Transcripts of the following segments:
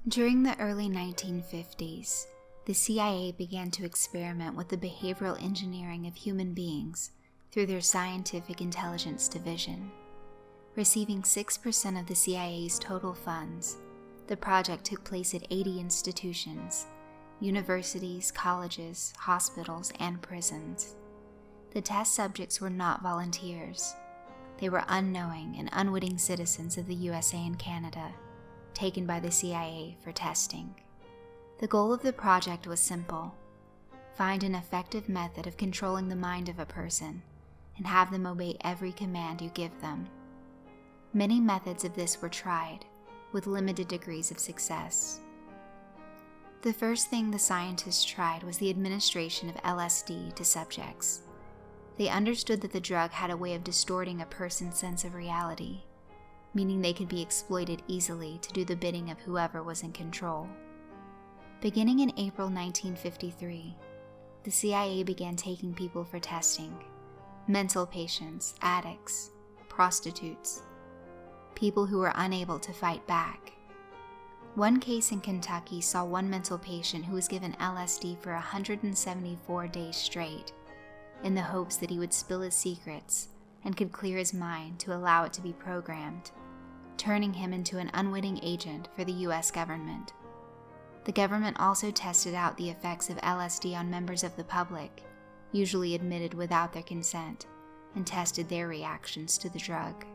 During the early 1950s, the CIA began to experiment with the behavioral engineering of human beings through their Scientific Intelligence Division. Receiving 6% of the CIA's total funds, the project took place at 80 institutions, universities, colleges, hospitals, and prisons. The test subjects were not volunteers. They were unknowing and unwitting citizens of the USA and Canada, taken by the CIA for testing. The goal of the project was simple: find an effective method of controlling the mind of a person and have them obey every command you give them. Many methods of this were tried, with limited degrees of success. The first thing the scientists tried was the administration of LSD to subjects. They understood that the drug had a way of distorting a person's sense of reality, meaning they could be exploited easily to do the bidding of whoever was in control. Beginning in April 1953, the CIA began taking people for testing: mental patients, addicts, prostitutes, people who were unable to fight back. One case in Kentucky saw one mental patient who was given LSD for 174 days straight, in the hopes that he would spill his secrets and could clear his mind to allow it to be programmed, turning him into an unwitting agent for the US government. The government also tested out the effects of LSD on members of the public, usually admitted without their consent, and tested their reactions to the drug.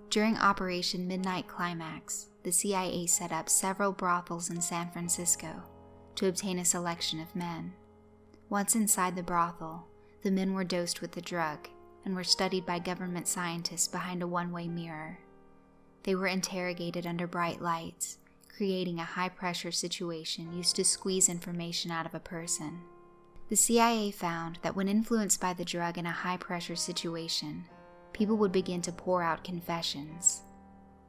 During Operation Midnight Climax, the CIA set up several brothels in San Francisco to obtain a selection of men. Once inside the brothel, the men were dosed with the drug and were studied by government scientists behind a one-way mirror. They were interrogated under bright lights, creating a high-pressure situation used to squeeze information out of a person. The CIA found that when influenced by the drug in a high-pressure situation, people would begin to pour out confessions.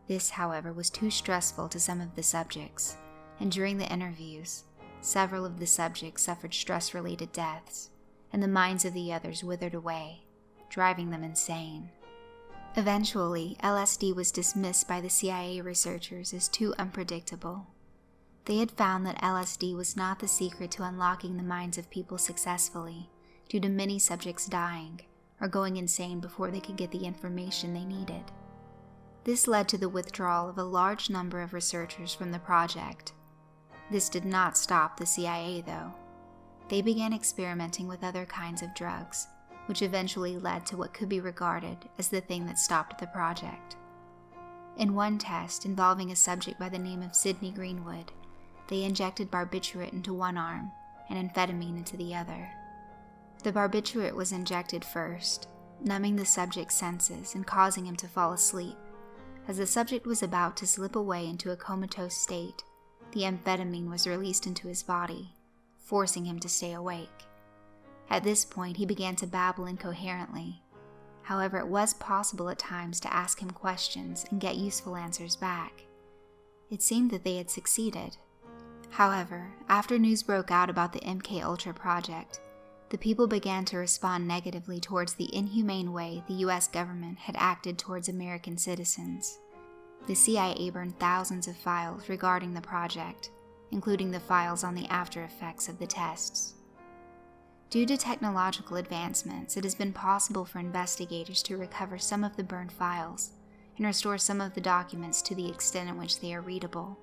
This, however, was too stressful to some of the subjects, and during the interviews, several of the subjects suffered stress-related deaths, and the minds of the others withered away, driving them insane. Eventually, LSD was dismissed by the CIA researchers as too unpredictable. They had found that LSD was not the secret to unlocking the minds of people successfully, due to many subjects dying or going insane before they could get the information they needed. This led to the withdrawal of a large number of researchers from the project. This did not stop the CIA, though. They began experimenting with other kinds of drugs, which eventually led to what could be regarded as the thing that stopped the project. In one test involving a subject by the name of Sidney Greenwood, they injected barbiturate into one arm and amphetamine into the other. The barbiturate was injected first, numbing the subject's senses and causing him to fall asleep. As the subject was about to slip away into a comatose state, the amphetamine was released into his body, forcing him to stay awake. At this point, he began to babble incoherently. However, it was possible at times to ask him questions and get useful answers back. It seemed that they had succeeded. However, after news broke out about the MKUltra project, the people began to respond negatively towards the inhumane way the US government had acted towards American citizens. The CIA burned thousands of files regarding the project, including the files on the after effects of the tests. Due to technological advancements, it has been possible for investigators to recover some of the burned files and restore some of the documents to the extent in which they are readable.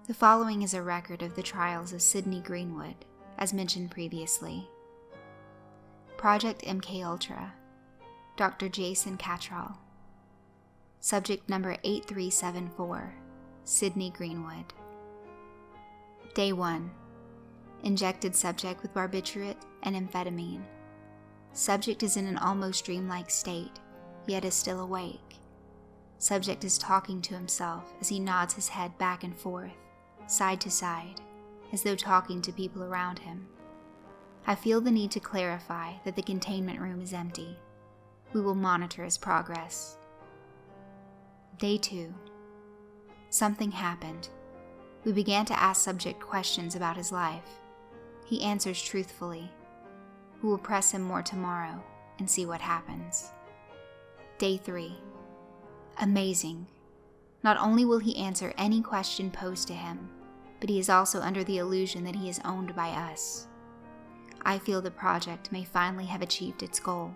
The following is a record of the trials of Sidney Greenwood, as mentioned previously. Project MKUltra, Dr. Jason Cattrall. Subject number 8374, Sidney Greenwood. Day 1. Injected subject with barbiturate and amphetamine. Subject is in an almost dreamlike state, yet is still awake. Subject is talking to himself as he nods his head back and forth, side to side, as though talking to people around him. I feel the need to clarify that the containment room is empty. We will monitor his progress. Day 2. Something happened. We began to ask subject questions about his life. He answers truthfully. We will press him more tomorrow and see what happens. Day 3. Amazing. Not only will he answer any question posed to him, but he is also under the illusion that he is owned by us. I feel the project may finally have achieved its goal.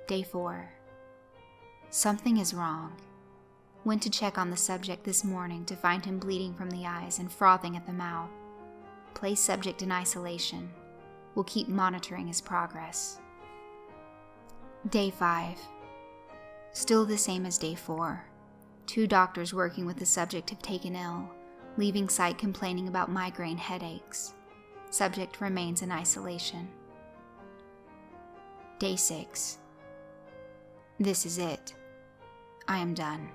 Day 4. Something is wrong. Went to check on the subject this morning to find him bleeding from the eyes and frothing at the mouth. Place subject in isolation. We'll keep monitoring his progress. Day 5. Still the same as day 4. 2 doctors working with the subject have taken ill, leaving site complaining about migraine headaches. Subject remains in isolation. Day 6. This is it. I am done.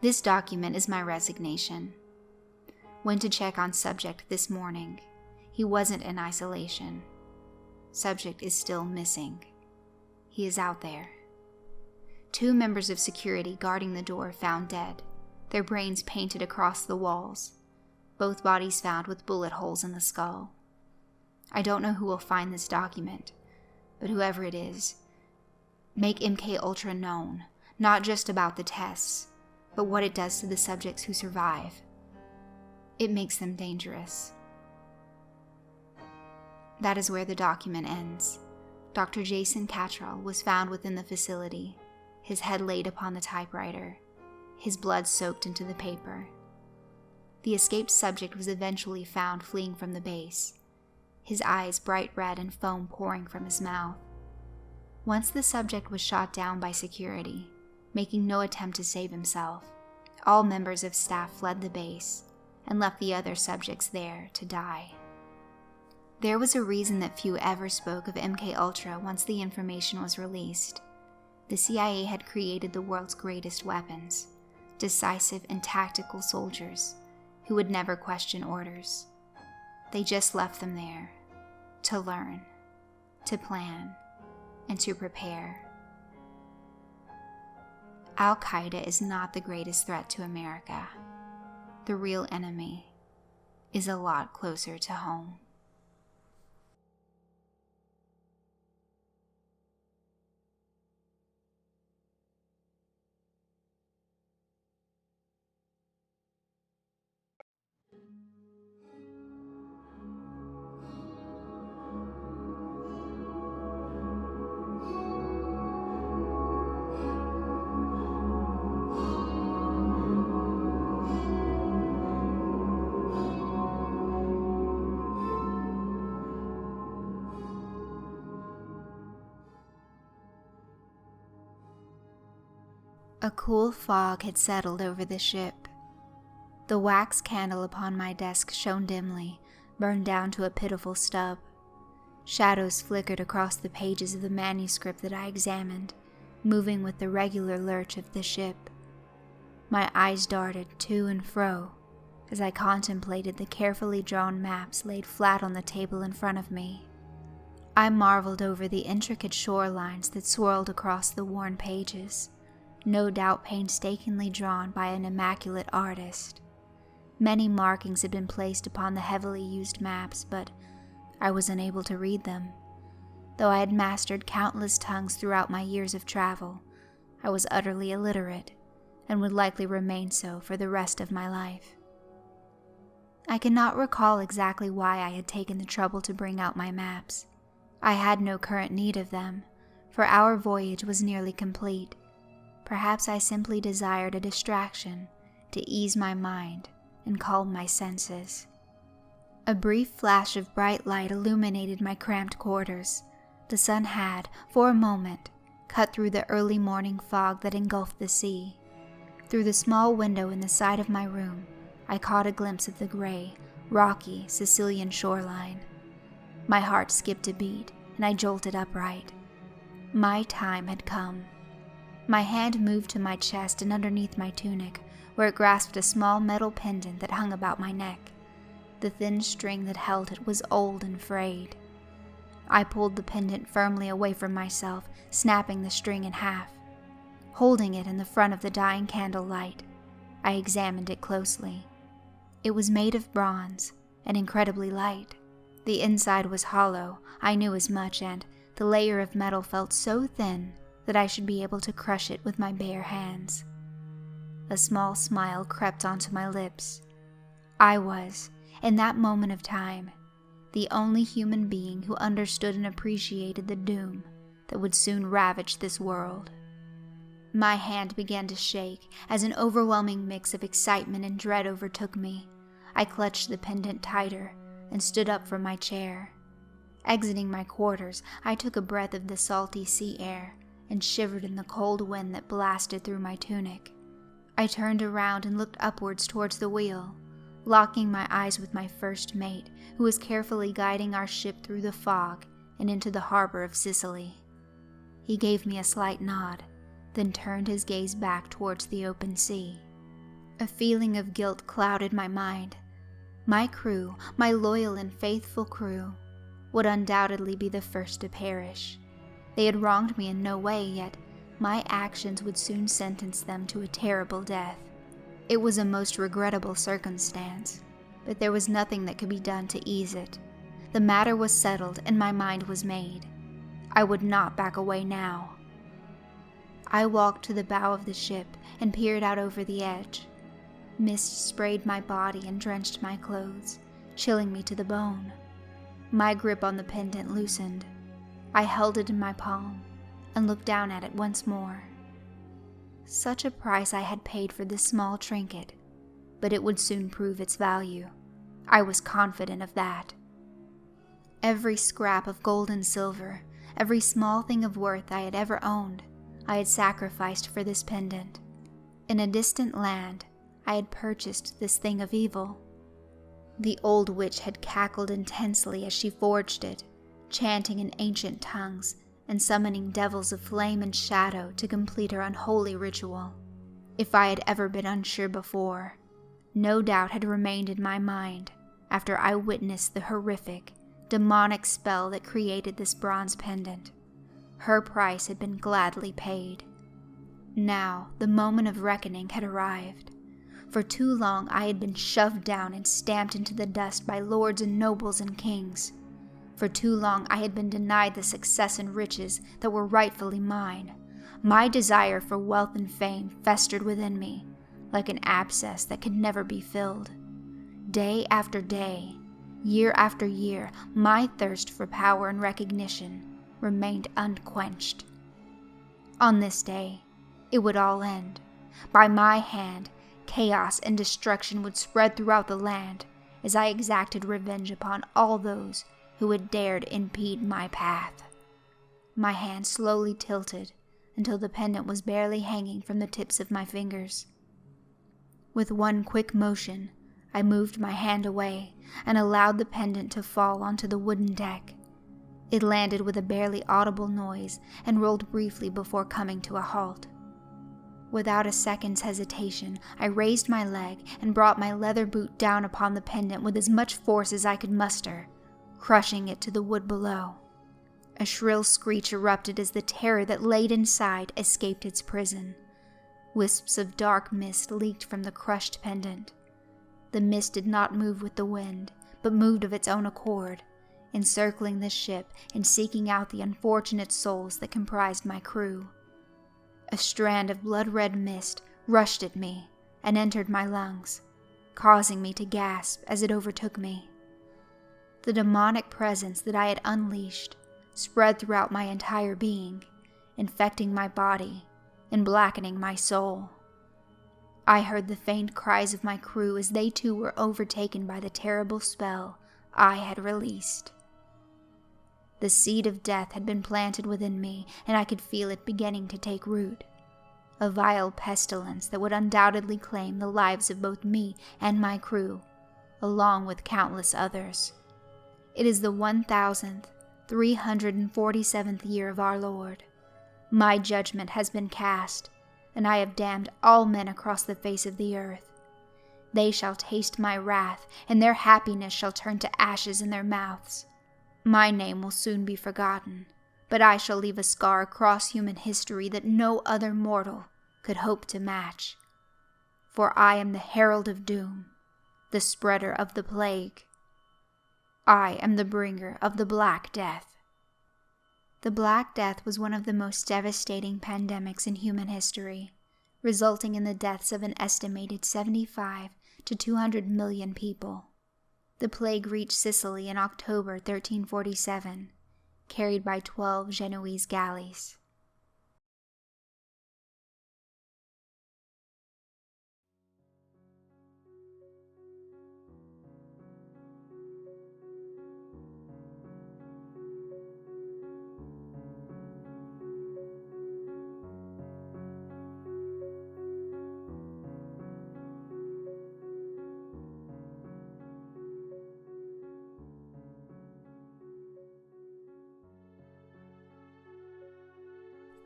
This document is my resignation. Went to check on subject this morning. He wasn't in isolation. Subject is still missing. He is out there. 2 members of security guarding the door found dead, their brains painted across the walls. Both bodies found with bullet holes in the skull. I don't know who will find this document, but whoever it is, make MK Ultra known, not just about the tests, but what it does to the subjects who survive. It makes them dangerous. That is where the document ends. Dr. Jason Cattrall was found within the facility, his head laid upon the typewriter, his blood soaked into the paper. The escaped subject was eventually found fleeing from the base, his eyes bright red and foam pouring from his mouth. Once the subject was shot down by security, making no attempt to save himself, all members of staff fled the base and left the other subjects there to die. There was a reason that few ever spoke of MK Ultra once the information was released. The CIA had created the world's greatest weapons, decisive and tactical soldiers who would never question orders. They just left them there to learn, to plan, and to prepare. Al-Qaeda is not the greatest threat to America. The real enemy is a lot closer to home. A cool fog had settled over the ship. The wax candle upon my desk shone dimly, burned down to a pitiful stub. Shadows flickered across the pages of the manuscript that I examined, moving with the regular lurch of the ship. My eyes darted to and fro as I contemplated the carefully drawn maps laid flat on the table in front of me. I marveled over the intricate shorelines that swirled across the worn pages, no doubt painstakingly drawn by an immaculate artist. Many markings had been placed upon the heavily used maps, but I was unable to read them. Though I had mastered countless tongues throughout my years of travel, I was utterly illiterate, and would likely remain so for the rest of my life. I cannot recall exactly why I had taken the trouble to bring out my maps. I had no current need of them, for our voyage was nearly complete. Perhaps I simply desired a distraction to ease my mind and calm my senses. A brief flash of bright light illuminated my cramped quarters. The sun had, for a moment, cut through the early morning fog that engulfed the sea. Through the small window in the side of my room, I caught a glimpse of the gray, rocky Sicilian shoreline. My heart skipped a beat, and I jolted upright. My time had come. My hand moved to my chest and underneath my tunic, where it grasped a small metal pendant that hung about my neck. The thin string that held it was old and frayed. I pulled the pendant firmly away from myself, snapping the string in half. Holding it in the front of the dying candle light, I examined it closely. It was made of bronze, and incredibly light. The inside was hollow, I knew as much, and the layer of metal felt so thin that I should be able to crush it with my bare hands. A small smile crept onto my lips. I was, in that moment of time, the only human being who understood and appreciated the doom that would soon ravage this world. My hand began to shake as an overwhelming mix of excitement and dread overtook me. I clutched the pendant tighter and stood up from my chair. Exiting my quarters, I took a breath of the salty sea air and shivered in the cold wind that blasted through my tunic. I turned around and looked upwards towards the wheel, locking my eyes with my first mate, who was carefully guiding our ship through the fog and into the harbor of Sicily. He gave me a slight nod, then turned his gaze back towards the open sea. A feeling of guilt clouded my mind. My crew, my loyal and faithful crew, would undoubtedly be the first to perish. They had wronged me in no way, yet my actions would soon sentence them to a terrible death. It was a most regrettable circumstance, but there was nothing that could be done to ease it. The matter was settled and my mind was made. I would not back away now. I walked to the bow of the ship and peered out over the edge. Mist sprayed my body and drenched my clothes, chilling me to the bone. My grip on the pendant loosened. I held it in my palm and looked down at it once more. Such a price I had paid for this small trinket, but it would soon prove its value. I was confident of that. Every scrap of gold and silver, every small thing of worth I had ever owned, I had sacrificed for this pendant. In a distant land, I had purchased this thing of evil. The old witch had cackled intensely as she forged it, chanting in ancient tongues and summoning devils of flame and shadow to complete her unholy ritual. If I had ever been unsure before, no doubt had remained in my mind after I witnessed the horrific, demonic spell that created this bronze pendant. Her price had been gladly paid. Now the moment of reckoning had arrived. For too long I had been shoved down and stamped into the dust by lords and nobles and kings. For too long I had been denied the success and riches that were rightfully mine. My desire for wealth and fame festered within me, like an abscess that could never be filled. Day after day, year after year, my thirst for power and recognition remained unquenched. On this day, it would all end. By my hand, chaos and destruction would spread throughout the land as I exacted revenge upon all those who had dared impede my path. My hand slowly tilted until the pendant was barely hanging from the tips of my fingers. With one quick motion, I moved my hand away and allowed the pendant to fall onto the wooden deck. It landed with a barely audible noise and rolled briefly before coming to a halt. Without a second's hesitation, I raised my leg and brought my leather boot down upon the pendant with as much force as I could muster, crushing it to the wood below. A shrill screech erupted as the terror that laid inside escaped its prison. Wisps of dark mist leaked from the crushed pendant. The mist did not move with the wind, but moved of its own accord, encircling the ship and seeking out the unfortunate souls that comprised my crew. A strand of blood-red mist rushed at me and entered my lungs, causing me to gasp as it overtook me. The demonic presence that I had unleashed spread throughout my entire being, infecting my body and blackening my soul. I heard the faint cries of my crew as they too were overtaken by the terrible spell I had released. The seed of death had been planted within me, and I could feel it beginning to take root. A vile pestilence that would undoubtedly claim the lives of both me and my crew, along with countless others. It is the 1,347th year of our Lord. My judgment has been cast, and I have damned all men across the face of the earth. They shall taste my wrath, and their happiness shall turn to ashes in their mouths. My name will soon be forgotten, but I shall leave a scar across human history that no other mortal could hope to match. For I am the herald of doom, the spreader of the plague. I am the bringer of the Black Death. The Black Death was one of the most devastating pandemics in human history, resulting in the deaths of an estimated 75 to 200 million people. The plague reached Sicily in October 1347, carried by 12 Genoese galleys.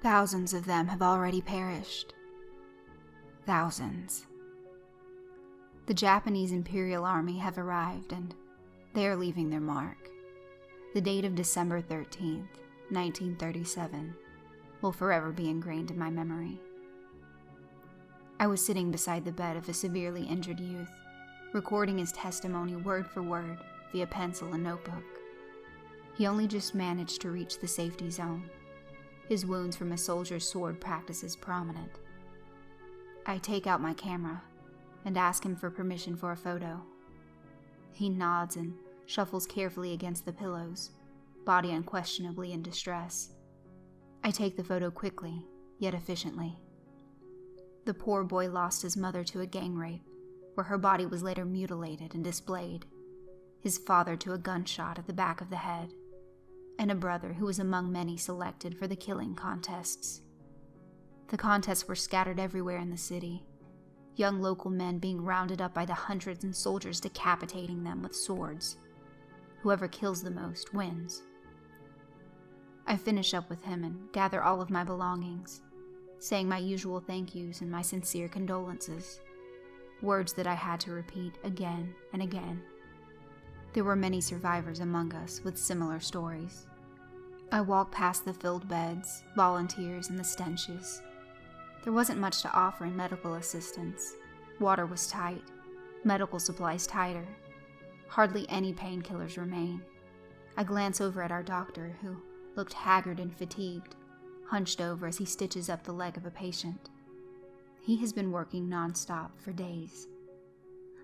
Thousands of them have already perished. Thousands. The Japanese Imperial Army have arrived, and they are leaving their mark. The date of December 13th, 1937, will forever be ingrained in my memory. I was sitting beside the bed of a severely injured youth, recording his testimony word for word via pencil and notebook. He only just managed to reach the safety zone. His wounds from a soldier's sword practices prominent. I take out my camera and ask him for permission for a photo. He nods and shuffles carefully against the pillows, body unquestionably in distress. I take the photo quickly, yet efficiently. The poor boy lost his mother to a gang rape, where her body was later mutilated and displayed, his father to a gunshot at the back of the head, and a brother who was among many selected for the killing contests. The contests were scattered everywhere in the city, young local men being rounded up by the hundreds and soldiers decapitating them with swords. Whoever kills the most wins. I finish up with him and gather all of my belongings, saying my usual thank yous and my sincere condolences, words that I had to repeat again and again. There were many survivors among us with similar stories. I walked past the filled beds, volunteers, and the stenches. There wasn't much to offer in medical assistance. Water was tight, medical supplies tighter. Hardly any painkillers remain. I glance over at our doctor, who looked haggard and fatigued, hunched over as he stitches up the leg of a patient. He has been working nonstop for days.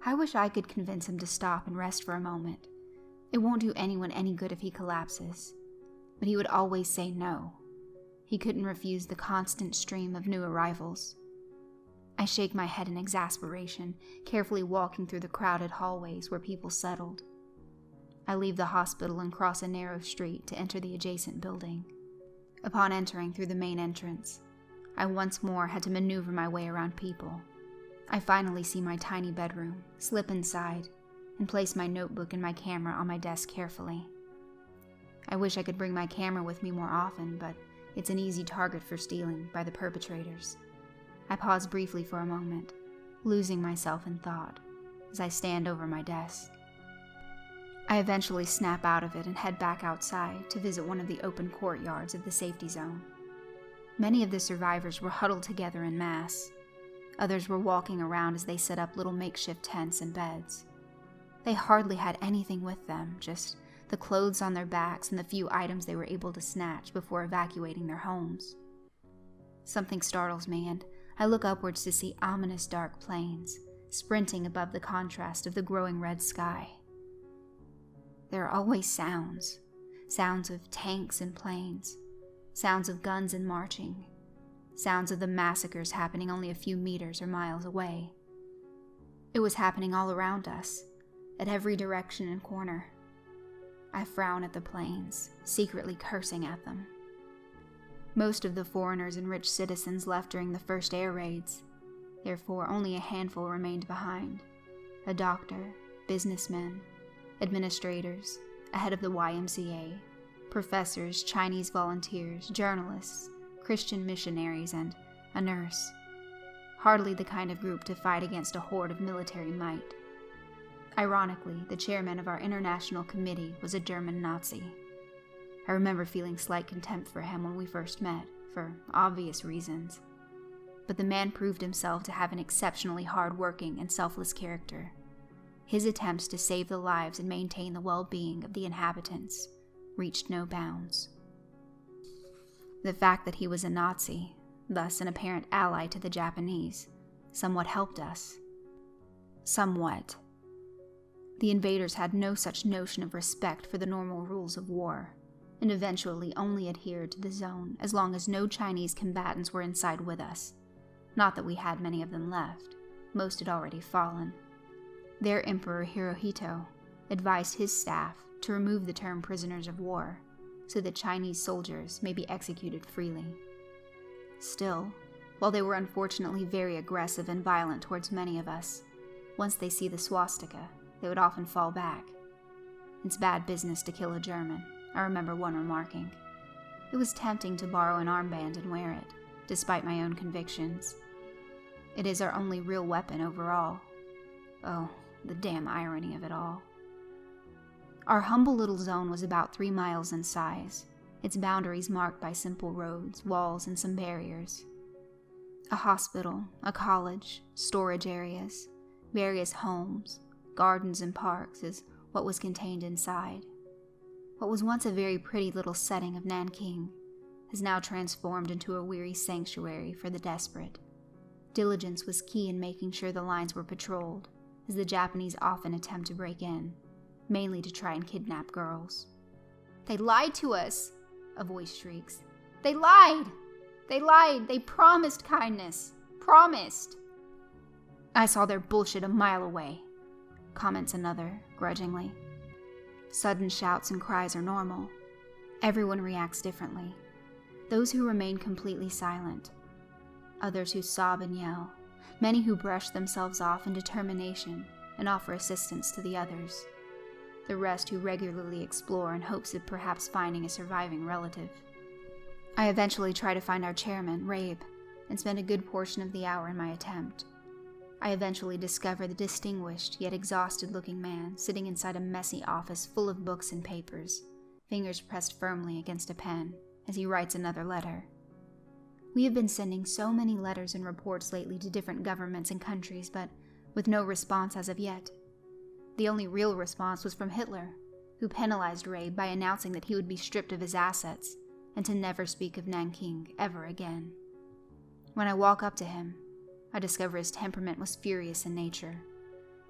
I wish I could convince him to stop and rest for a moment. It won't do anyone any good if he collapses. But he would always say no. He couldn't refuse the constant stream of new arrivals. I shake my head in exasperation, carefully walking through the crowded hallways where people settled. I leave the hospital and cross a narrow street to enter the adjacent building. Upon entering through the main entrance, I once more had to maneuver my way around people. I finally see my tiny bedroom, slip inside, and place my notebook and my camera on my desk carefully. I wish I could bring my camera with me more often, but it's an easy target for stealing by the perpetrators. I pause briefly for a moment, losing myself in thought as I stand over my desk. I eventually snap out of it and head back outside to visit one of the open courtyards of the safety zone. Many of the survivors were huddled together in mass. Others were walking around as they set up little makeshift tents and beds. They hardly had anything with them, just the clothes on their backs and the few items they were able to snatch before evacuating their homes. Something startles me, and I look upwards to see ominous dark planes, sprinting above the contrast of the growing red sky. There are always sounds of tanks and planes, sounds of guns and marching, sounds of the massacres happening only a few meters or miles away. It was happening all around us, at every direction and corner. I frown at the planes, secretly cursing at them. Most of the foreigners and rich citizens left during the first air raids. Therefore, only a handful remained behind. A doctor, businessmen, administrators, a head of the YMCA, professors, Chinese volunteers, journalists, Christian missionaries, and a nurse. Hardly the kind of group to fight against a horde of military might. Ironically, the chairman of our international committee was a German Nazi. I remember feeling slight contempt for him when we first met, for obvious reasons. But the man proved himself to have an exceptionally hard-working and selfless character. His attempts to save the lives and maintain the well-being of the inhabitants reached no bounds. The fact that he was a Nazi, thus an apparent ally to the Japanese, somewhat helped us. Somewhat. The invaders had no such notion of respect for the normal rules of war, and eventually only adhered to the zone as long as no Chinese combatants were inside with us. Not that we had many of them left. Most had already fallen. Their Emperor Hirohito advised his staff to remove the term prisoners of war so that Chinese soldiers may be executed freely. Still, while they were unfortunately very aggressive and violent towards many of us, once they see the swastika, they would often fall back. It's bad business to kill a German, I remember one remarking. It was tempting to borrow an armband and wear it, despite my own convictions. It is our only real weapon overall. Oh, the damn irony of it all. Our humble little zone was about 3 miles in size, its boundaries marked by simple roads, walls, and some barriers. A hospital, a college, storage areas, various homes, gardens, and parks is what was contained inside. What was once a very pretty little setting of Nanking has now transformed into a weary sanctuary for the desperate. Diligence was key in making sure the lines were patrolled, as the Japanese often attempt to break in, mainly to try and kidnap girls. "They lied to us," a voice shrieks. "They lied! They lied! They promised kindness! Promised!" "I saw their bullshit a mile away," comments another, grudgingly. Sudden shouts and cries are normal. Everyone reacts differently. Those who remain completely silent. Others who sob and yell. Many who brush themselves off in determination and offer assistance to the others. The rest who regularly explore in hopes of perhaps finding a surviving relative. I eventually try to find our chairman, Rabe, and spend a good portion of the hour in my attempt. I eventually discover the distinguished yet exhausted-looking man sitting inside a messy office full of books and papers, fingers pressed firmly against a pen as he writes another letter. We have been sending so many letters and reports lately to different governments and countries, but with no response as of yet. The only real response was from Hitler, who penalized Rabe by announcing that he would be stripped of his assets and to never speak of Nanking ever again. When I walk up to him, I discover his temperament was furious in nature.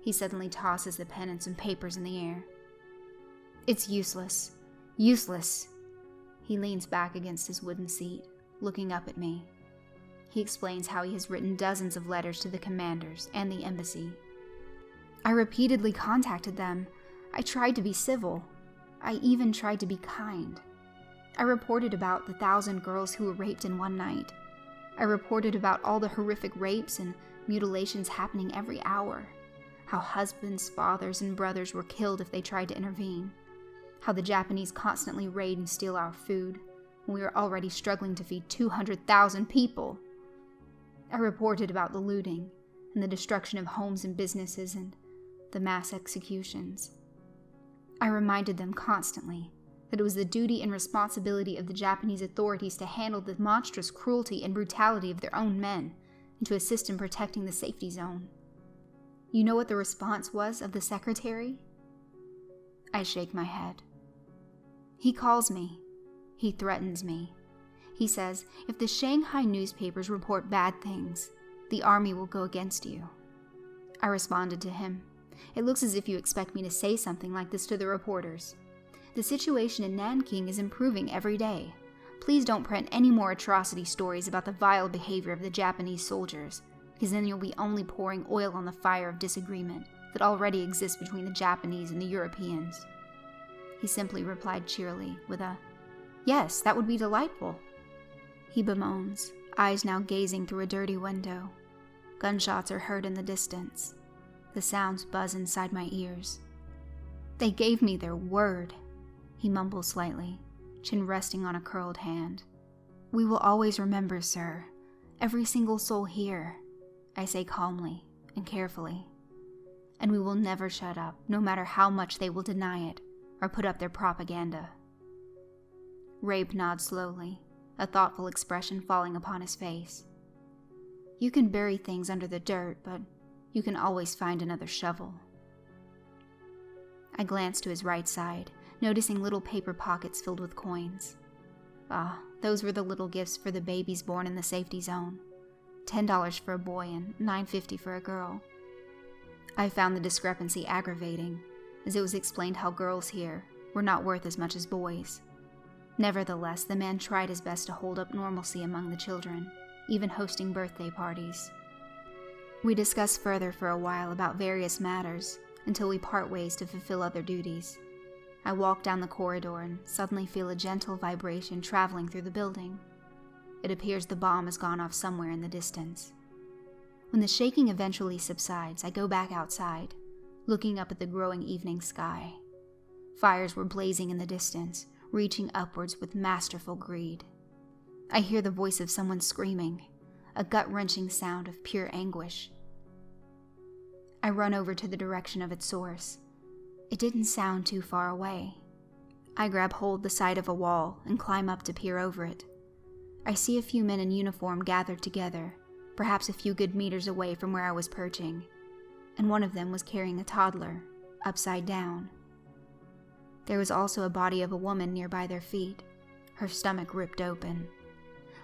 He suddenly tosses the pen and some papers in the air. "It's useless. Useless." He leans back against his wooden seat, looking up at me. He explains how he has written dozens of letters to the commanders and the embassy. "I repeatedly contacted them. I tried to be civil. I even tried to be kind. I reported about the 1,000 girls who were raped in one night. I reported about all the horrific rapes and mutilations happening every hour. How husbands, fathers, and brothers were killed if they tried to intervene. How the Japanese constantly raid and steal our food, when we were already struggling to feed 200,000 people. I reported about the looting, and the destruction of homes and businesses, and the mass executions. I reminded them constantly that it was the duty and responsibility of the Japanese authorities to handle the monstrous cruelty and brutality of their own men, and to assist in protecting the safety zone. You know what the response was of the secretary?" I shake my head. "He calls me. He threatens me. He says, if the Shanghai newspapers report bad things, the army will go against you." I responded to him, "It looks as if you expect me to say something like this to the reporters. The situation in Nanking is improving every day. Please don't print any more atrocity stories about the vile behavior of the Japanese soldiers, because then you'll be only pouring oil on the fire of disagreement that already exists between the Japanese and the Europeans." He simply replied cheerily with a, "Yes, that would be delightful." He bemoans, eyes now gazing through a dirty window. Gunshots are heard in the distance. The sounds buzz inside my ears. "They gave me their word," he mumbles slightly, chin resting on a curled hand. "We will always remember, sir. Every single soul here," I say calmly and carefully. "And we will never shut up, no matter how much they will deny it or put up their propaganda." Rabe nods slowly, a thoughtful expression falling upon his face. "You can bury things under the dirt, but you can always find another shovel." I glance to his right side, noticing little paper pockets filled with coins. Ah, those were the little gifts for the babies born in the safety zone. $10 for a boy and $9.50 for a girl. I found the discrepancy aggravating, as it was explained how girls here were not worth as much as boys. Nevertheless, the man tried his best to hold up normalcy among the children, even hosting birthday parties. We discussed further for a while about various matters, until we part ways to fulfill other duties. I walk down the corridor and suddenly feel a gentle vibration traveling through the building. It appears the bomb has gone off somewhere in the distance. When the shaking eventually subsides, I go back outside, looking up at the growing evening sky. Fires were blazing in the distance, reaching upwards with masterful greed. I hear the voice of someone screaming, a gut-wrenching sound of pure anguish. I run over to the direction of its source. It didn't sound too far away. I grab hold the side of a wall and climb up to peer over it. I see a few men in uniform gathered together, perhaps a few good meters away from where I was perching, and one of them was carrying a toddler, upside down. There was also a body of a woman nearby their feet, her stomach ripped open.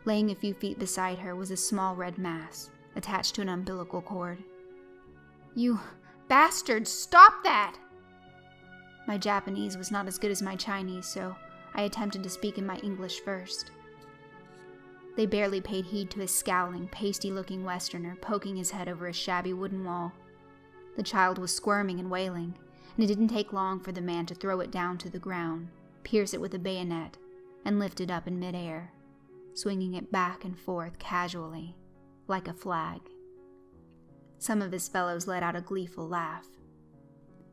Laying a few feet beside her was a small red mass, attached to an umbilical cord. "You bastards, stop that!" My Japanese was not as good as my Chinese, so I attempted to speak in my English first. They barely paid heed to his scowling, pasty-looking Westerner poking his head over a shabby wooden wall. The child was squirming and wailing, and it didn't take long for the man to throw it down to the ground, pierce it with a bayonet, and lift it up in midair, swinging it back and forth casually, like a flag. Some of his fellows let out a gleeful laugh.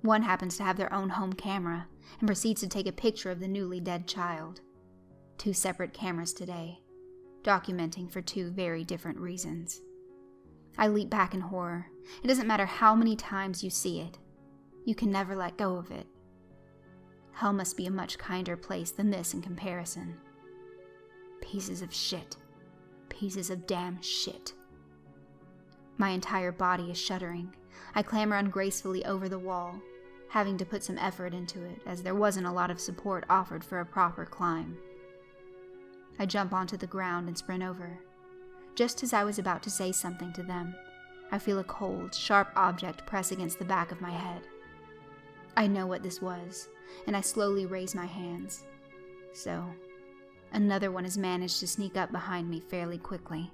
One happens to have their own home camera and proceeds to take a picture of the newly dead child. 2 separate cameras today, documenting for 2 very different reasons. I leap back in horror. It doesn't matter how many times you see it. You can never let go of it. Hell must be a much kinder place than this in comparison. Pieces of shit. Pieces of damn shit. My entire body is shuddering. I clamber ungracefully over the wall, having to put some effort into it, as there wasn't a lot of support offered for a proper climb. I jump onto the ground and sprint over. Just as I was about to say something to them, I feel a cold, sharp object press against the back of my head. I know what this was, and I slowly raise my hands. So, another one has managed to sneak up behind me fairly quickly.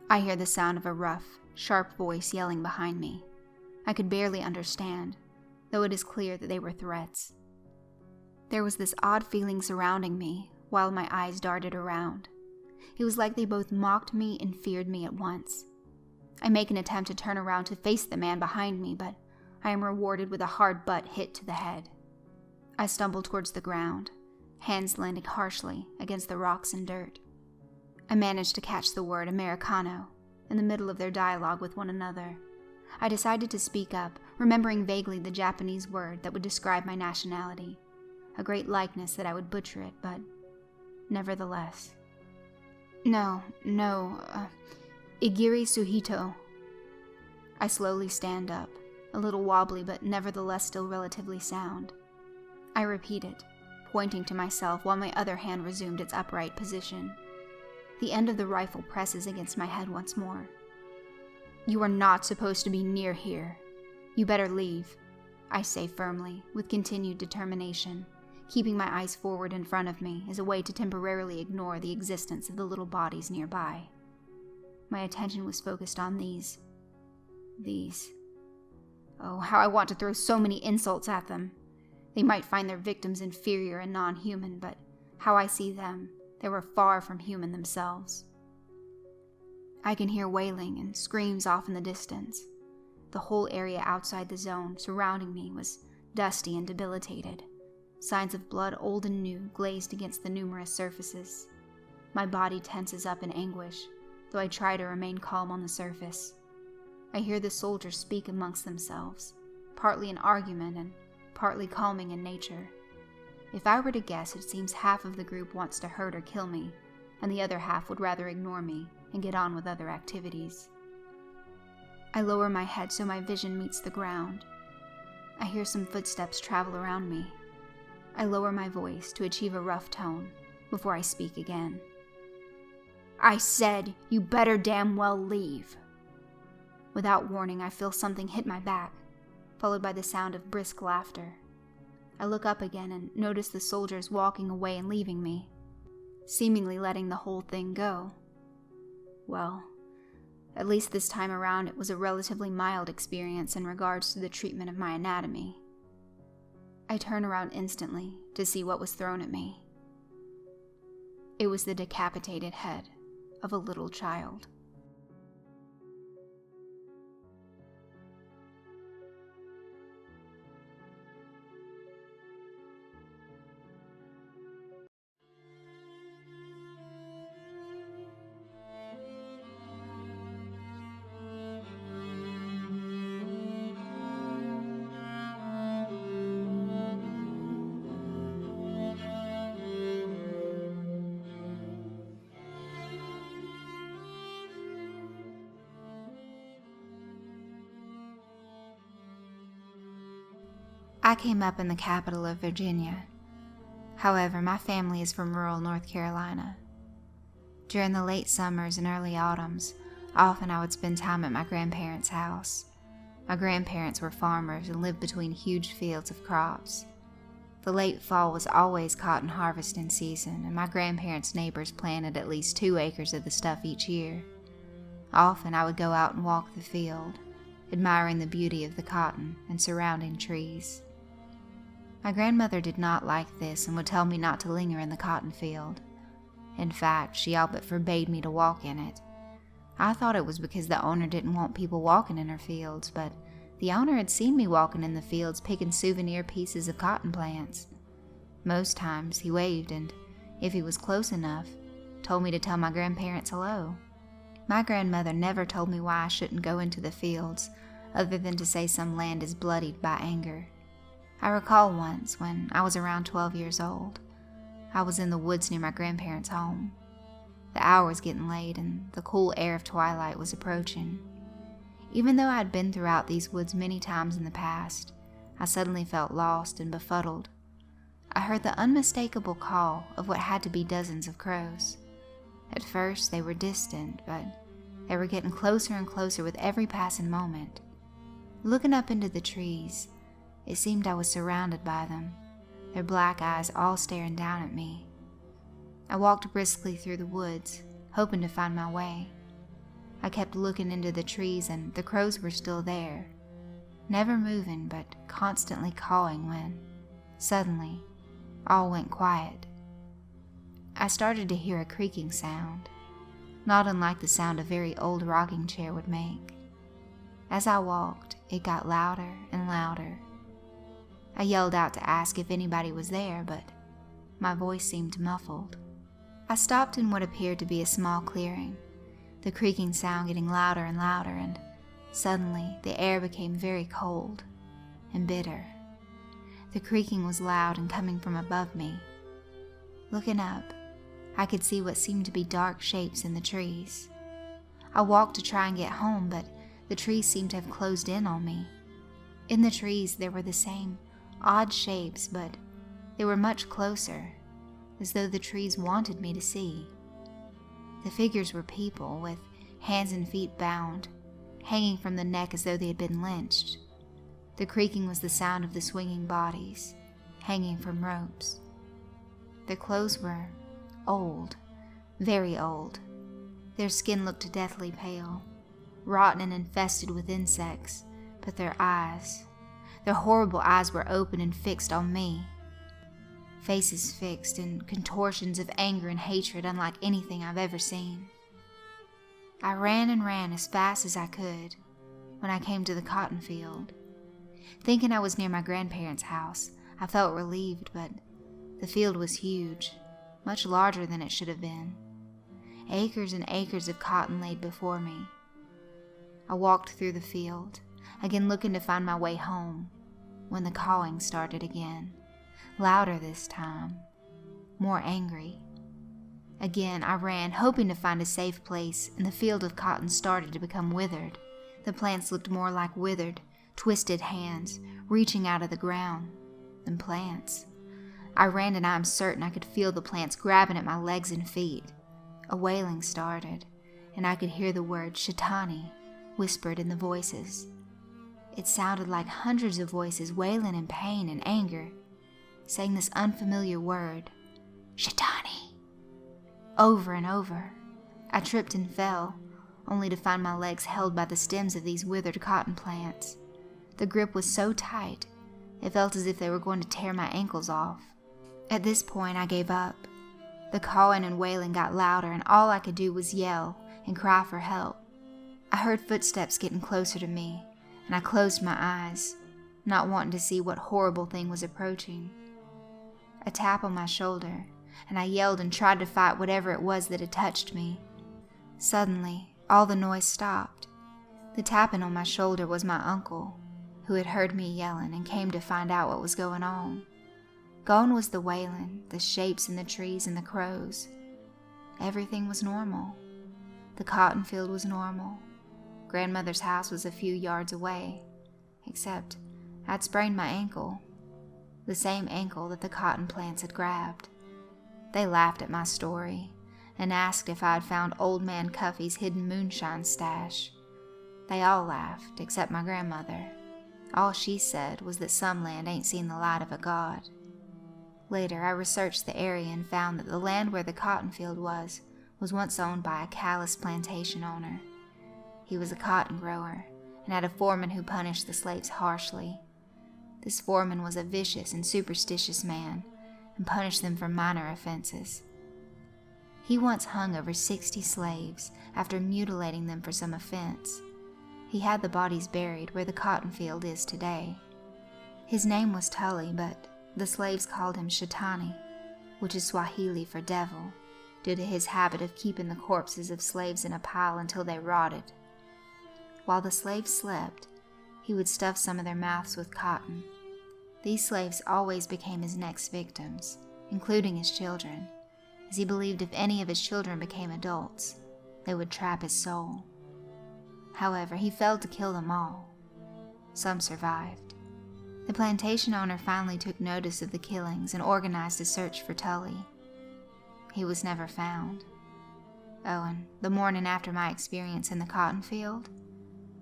I hear the sound of a rough, sharp voice yelling behind me. I could barely understand, though it is clear that they were threats. There was this odd feeling surrounding me while my eyes darted around. It was like they both mocked me and feared me at once. I make an attempt to turn around to face the man behind me, but I am rewarded with a hard butt hit to the head. I stumble towards the ground, hands landing harshly against the rocks and dirt. I manage to catch the word Americano in the middle of their dialogue with one another. I decided to speak up, remembering vaguely the Japanese word that would describe my nationality. A great likeness that I would butcher it, but nevertheless. No, Igiri Suhito. I slowly stand up, a little wobbly but nevertheless still relatively sound. I repeat it, pointing to myself while my other hand resumed its upright position. The end of the rifle presses against my head once more. "You are not supposed to be near here. You better leave," I say firmly, with continued determination, keeping my eyes forward in front of me as a way to temporarily ignore the existence of the little bodies nearby. My attention was focused on these. Oh, how I want to throw so many insults at them. They might find their victims inferior and non-human, but how I see them, they were far from human themselves. I can hear wailing and screams off in the distance. The whole area outside the zone surrounding me was dusty and debilitated. Signs of blood old and new glazed against the numerous surfaces. My body tenses up in anguish, though I try to remain calm on the surface. I hear the soldiers speak amongst themselves, partly an argument and partly calming in nature. If I were to guess, it seems half of the group wants to hurt or kill me, and the other half would rather ignore me and get on with other activities. I lower my head so my vision meets the ground. I hear some footsteps travel around me. I lower my voice to achieve a rough tone before I speak again. "I said you better damn well leave." Without warning, I feel something hit my back, followed by the sound of brisk laughter. I look up again and notice the soldiers walking away and leaving me, seemingly letting the whole thing go. Well, at least this time around it was a relatively mild experience in regards to the treatment of my anatomy. I turn around instantly to see what was thrown at me. It was the decapitated head of a little child. I came up in the capital of Virginia. However, my family is from rural North Carolina. During the late summers and early autumns, often I would spend time at my grandparents' house. My grandparents were farmers and lived between huge fields of crops. The late fall was always cotton harvesting season, and my grandparents' neighbors planted at least 2 acres of the stuff each year. Often I would go out and walk the field, admiring the beauty of the cotton and surrounding trees. My grandmother did not like this and would tell me not to linger in the cotton field. In fact, she all but forbade me to walk in it. I thought it was because the owner didn't want people walking in her fields, but the owner had seen me walking in the fields picking souvenir pieces of cotton plants. Most times he waved and, if he was close enough, told me to tell my grandparents hello. My grandmother never told me why I shouldn't go into the fields, other than to say some land is bloodied by anger. I recall once, when I was around 12 years old, I was in the woods near my grandparents' home. The hour was getting late and the cool air of twilight was approaching. Even though I had been throughout these woods many times in the past, I suddenly felt lost and befuddled. I heard the unmistakable call of what had to be dozens of crows. At first they were distant, but they were getting closer and closer with every passing moment. Looking up into the trees, it seemed I was surrounded by them, their black eyes all staring down at me. I walked briskly through the woods, hoping to find my way. I kept looking into the trees and the crows were still there, never moving but constantly cawing when, suddenly, all went quiet. I started to hear a creaking sound, not unlike the sound a very old rocking chair would make. As I walked, it got louder and louder. I yelled out to ask if anybody was there, but my voice seemed muffled. I stopped in what appeared to be a small clearing, the creaking sound getting louder and louder, and suddenly the air became very cold and bitter. The creaking was loud and coming from above me. Looking up, I could see what seemed to be dark shapes in the trees. I walked to try and get home, but the trees seemed to have closed in on me. In the trees there were the same odd shapes, but they were much closer, as though the trees wanted me to see. The figures were people, with hands and feet bound, hanging from the neck as though they had been lynched. The creaking was the sound of the swinging bodies, hanging from ropes. Their clothes were old, very old. Their skin looked deathly pale, rotten and infested with insects, but their horrible eyes were open and fixed on me. Faces fixed in contortions of anger and hatred unlike anything I've ever seen. I ran and ran as fast as I could when I came to the cotton field. Thinking I was near my grandparents' house, I felt relieved, but the field was huge, much larger than it should have been. Acres and acres of cotton laid before me. I walked through the field, again looking to find my way home, when the cawing started again, louder this time, more angry. Again I ran, hoping to find a safe place, and the field of cotton started to become withered. The plants looked more like withered, twisted hands reaching out of the ground than plants. I ran and I am certain I could feel the plants grabbing at my legs and feet. A wailing started, and I could hear the word Shaitani whispered in the voices. It sounded like hundreds of voices wailing in pain and anger, saying this unfamiliar word, Shaitani, over and over. I tripped and fell, only to find my legs held by the stems of these withered cotton plants. The grip was so tight, it felt as if they were going to tear my ankles off. At this point, I gave up. The cawing and wailing got louder, and all I could do was yell and cry for help. I heard footsteps getting closer to me, and I closed my eyes, not wanting to see what horrible thing was approaching. A tap on my shoulder, and I yelled and tried to fight whatever it was that had touched me. Suddenly, all the noise stopped. The tapping on my shoulder was my uncle, who had heard me yelling and came to find out what was going on. Gone was the wailing, the shapes in the trees and the crows. Everything was normal. The cotton field was normal. Grandmother's house was a few yards away, except I'd sprained my ankle, the same ankle that the cotton plants had grabbed. They laughed at my story and asked if I had found Old Man Cuffy's hidden moonshine stash. They all laughed, except my grandmother. All she said was that some land ain't seen the light of a god. Later, I researched the area and found that the land where the cotton field was once owned by a callous plantation owner. He was a cotton grower and had a foreman who punished the slaves harshly. This foreman was a vicious and superstitious man and punished them for minor offenses. He once hung over 60 slaves after mutilating them for some offense. He had the bodies buried where the cotton field is today. His name was Tully, but the slaves called him Shaitani, which is Swahili for devil, due to his habit of keeping the corpses of slaves in a pile until they rotted. While the slaves slept, he would stuff some of their mouths with cotton. These slaves always became his next victims, including his children, as he believed if any of his children became adults, they would trap his soul. However, he failed to kill them all. Some survived. The plantation owner finally took notice of the killings and organized a search for Tully. He was never found. Oh, and the morning after my experience in the cotton field,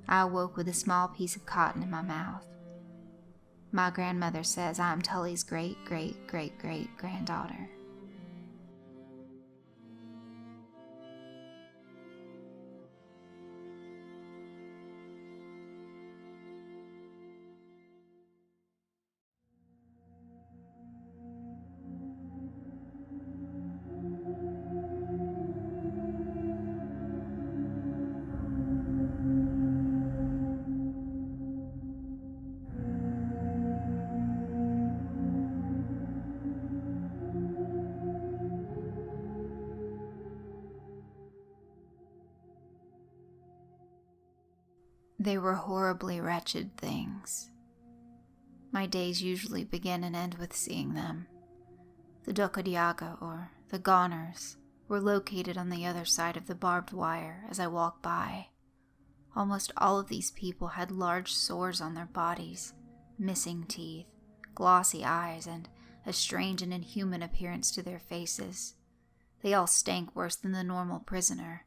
I awoke with a small piece of cotton in my mouth. My grandmother says I am Tully's great-great-great-great-granddaughter. They were horribly wretched things. My days usually begin and end with seeing them. The Dokodiaga, or the Goners, were located on the other side of the barbed wire as I walked by. Almost all of these people had large sores on their bodies, missing teeth, glossy eyes, and a strange and inhuman appearance to their faces. They all stank worse than the normal prisoner,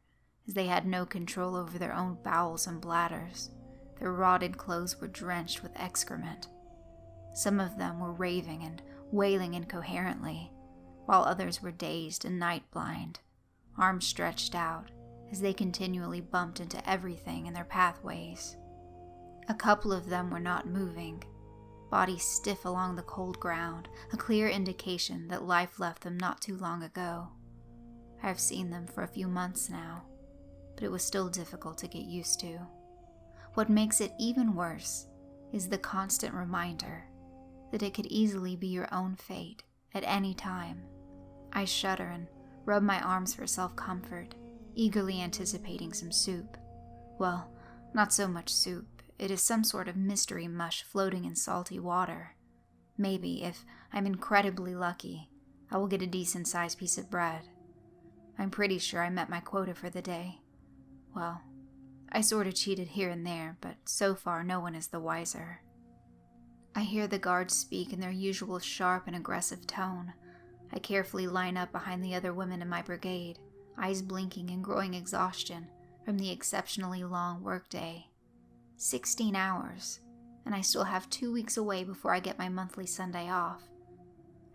as they had no control over their own bowels and bladders. Their rotted clothes were drenched with excrement. Some of them were raving and wailing incoherently, while others were dazed and night-blind, arms stretched out, as they continually bumped into everything in their pathways. A couple of them were not moving, bodies stiff along the cold ground, a clear indication that life left them not too long ago. I have seen them for a few months now, but it was still difficult to get used to. What makes it even worse is the constant reminder that it could easily be your own fate at any time. I shudder and rub my arms for self-comfort, eagerly anticipating some soup. Well, not so much soup. It is some sort of mystery mush floating in salty water. Maybe, if I'm incredibly lucky, I will get a decent-sized piece of bread. I'm pretty sure I met my quota for the day. Well, I sort of cheated here and there, but so far no one is the wiser. I hear the guards speak in their usual sharp and aggressive tone. I carefully line up behind the other women in my brigade, eyes blinking in growing exhaustion from the exceptionally long workday. 16 hours, and I still have 2 weeks away before I get my monthly Sunday off.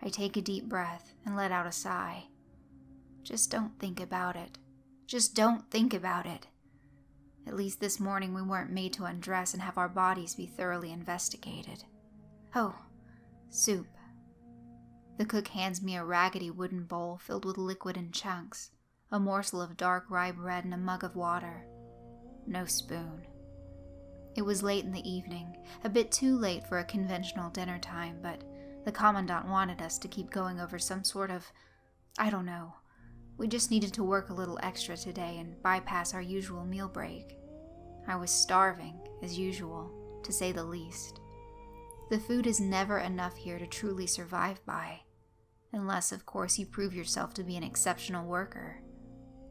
I take a deep breath and let out a sigh. Just don't think about it. Just don't think about it. At least this morning we weren't made to undress and have our bodies be thoroughly investigated. Oh, soup. The cook hands me a raggedy wooden bowl filled with liquid in chunks, a morsel of dark rye bread and a mug of water. No spoon. It was late in the evening, a bit too late for a conventional dinner time, but the commandant wanted us to keep going over some sort of, I don't know. We just needed to work a little extra today and bypass our usual meal break. I was starving, as usual, to say the least. The food is never enough here to truly survive by, unless, of course, you prove yourself to be an exceptional worker.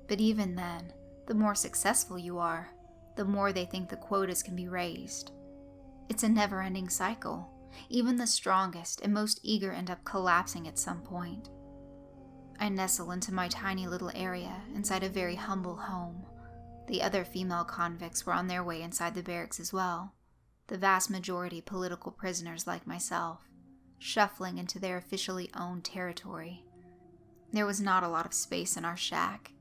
But even then, the more successful you are, the more they think the quotas can be raised. It's a never-ending cycle. Even the strongest and most eager end up collapsing at some point. I nestle into my tiny little area inside a very humble home. The other female convicts were on their way inside the barracks as well, the vast majority political prisoners like myself, shuffling into their officially owned territory. There was not a lot of space in our shack.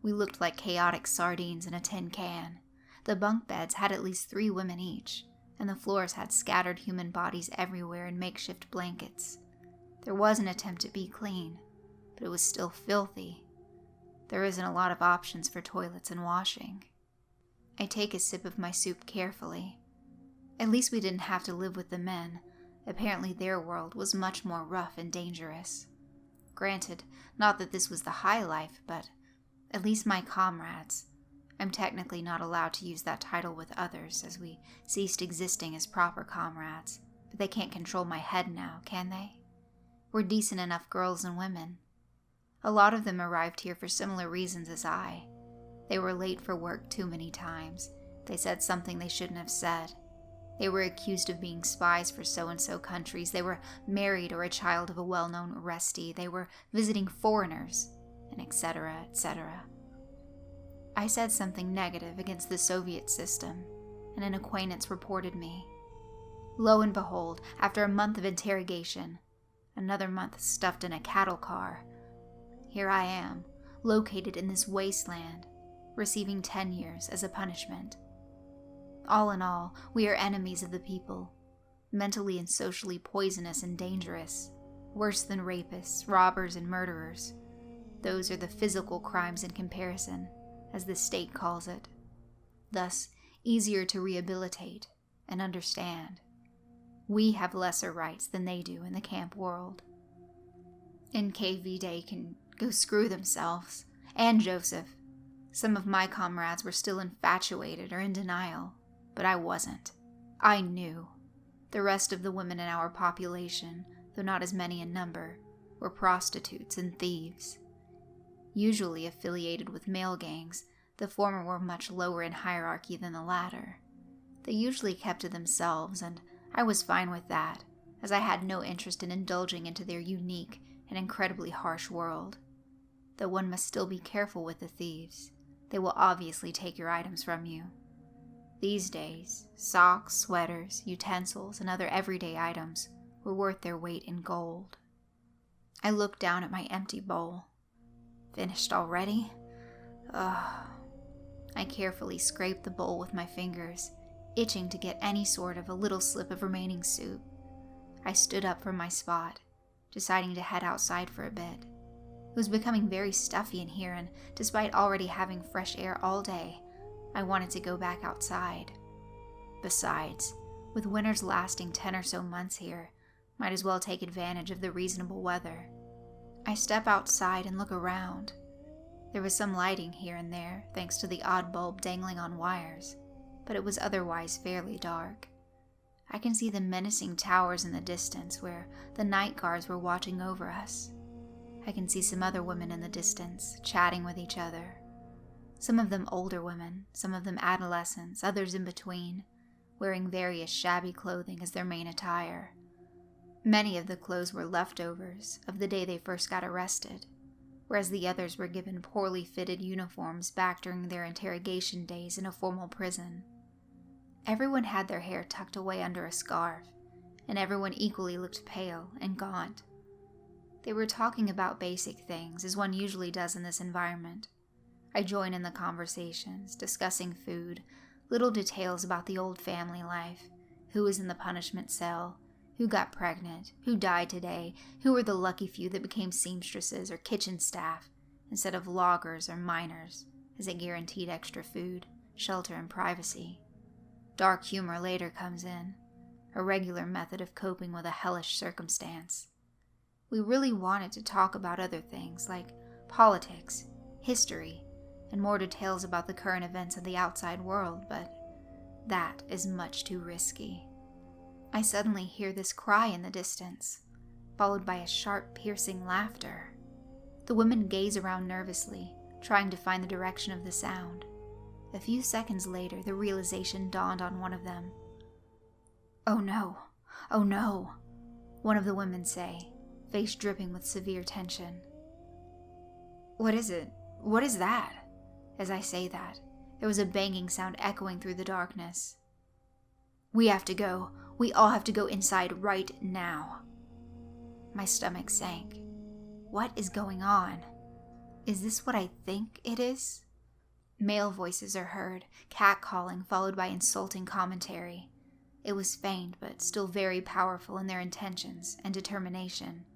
We looked like chaotic sardines in a tin can. The bunk beds had at least 3 women each, and the floors had scattered human bodies everywhere in makeshift blankets. There was an attempt to be clean, but it was still filthy. There isn't a lot of options for toilets and washing. I take a sip of my soup carefully. At least we didn't have to live with the men. Apparently their world was much more rough and dangerous. Granted, not that this was the high life, but at least my comrades. I'm technically not allowed to use that title with others, as we ceased existing as proper comrades, but they can't control my head now, can they? We're decent enough girls and women. A lot of them arrived here for similar reasons as I. They were late for work too many times. They said something they shouldn't have said. They were accused of being spies for so-and-so countries. They were married or a child of a well-known arrestee. They were visiting foreigners, and etc., etc. I said something negative against the Soviet system, and an acquaintance reported me. Lo and behold, after a month of interrogation, another month stuffed in a cattle car, here I am, located in this wasteland, receiving 10 years as a punishment. All in all, we are enemies of the people, mentally and socially poisonous and dangerous, worse than rapists, robbers, and murderers. Those are the physical crimes in comparison, as the state calls it. Thus, easier to rehabilitate and understand. We have lesser rights than they do in the camp world. NKVD can go screw themselves, and Joseph. Some of my comrades were still infatuated or in denial, but I wasn't. I knew. The rest of the women in our population, though not as many in number, were prostitutes and thieves. Usually affiliated with male gangs, the former were much lower in hierarchy than the latter. They usually kept to themselves, and I was fine with that, as I had no interest in indulging into their unique and incredibly harsh world. Though one must still be careful with the thieves. They will obviously take your items from you. These days, socks, sweaters, utensils, and other everyday items were worth their weight in gold. I looked down at my empty bowl. Finished already? Ugh. I carefully scraped the bowl with my fingers, itching to get any sort of a little slip of remaining soup. I stood up from my spot, deciding to head outside for a bit. It was becoming very stuffy in here, and despite already having fresh air all day, I wanted to go back outside. Besides, with winters lasting 10 or so months here, might as well take advantage of the reasonable weather. I step outside and look around. There was some lighting here and there, thanks to the odd bulb dangling on wires, but it was otherwise fairly dark. I can see the menacing towers in the distance where the night guards were watching over us. I can see some other women in the distance, chatting with each other. Some of them older women, some of them adolescents, others in between, wearing various shabby clothing as their main attire. Many of the clothes were leftovers of the day they first got arrested. whereas the others were given poorly fitted uniforms back during their interrogation days in a formal prison. Everyone had their hair tucked away under a scarf, and everyone equally looked pale and gaunt. They were talking about basic things, as one usually does in this environment. I join in the conversations, discussing food, little details about the old family life, who was in the punishment cell, who got pregnant, who died today, who were the lucky few that became seamstresses or kitchen staff instead of loggers or miners, as it guaranteed extra food, shelter, and privacy. Dark humor later comes in, a regular method of coping with a hellish circumstance. We really wanted to talk about other things like politics, history, and more details about the current events of the outside world, but that is much too risky. I suddenly hear this cry in the distance, followed by a sharp, piercing laughter. The women gaze around nervously, trying to find the direction of the sound. A few seconds later, the realization dawned on one of them. "Oh no, oh no," one of the women say, face dripping with severe tension. "What is it? What is that?" As I say that, there was a banging sound echoing through the darkness. "We have to go. We all have to go inside right now." My stomach sank. What is going on? Is this what I think it is? Male voices are heard, catcalling followed by insulting commentary. It was feigned, but still very powerful in their intentions and determination.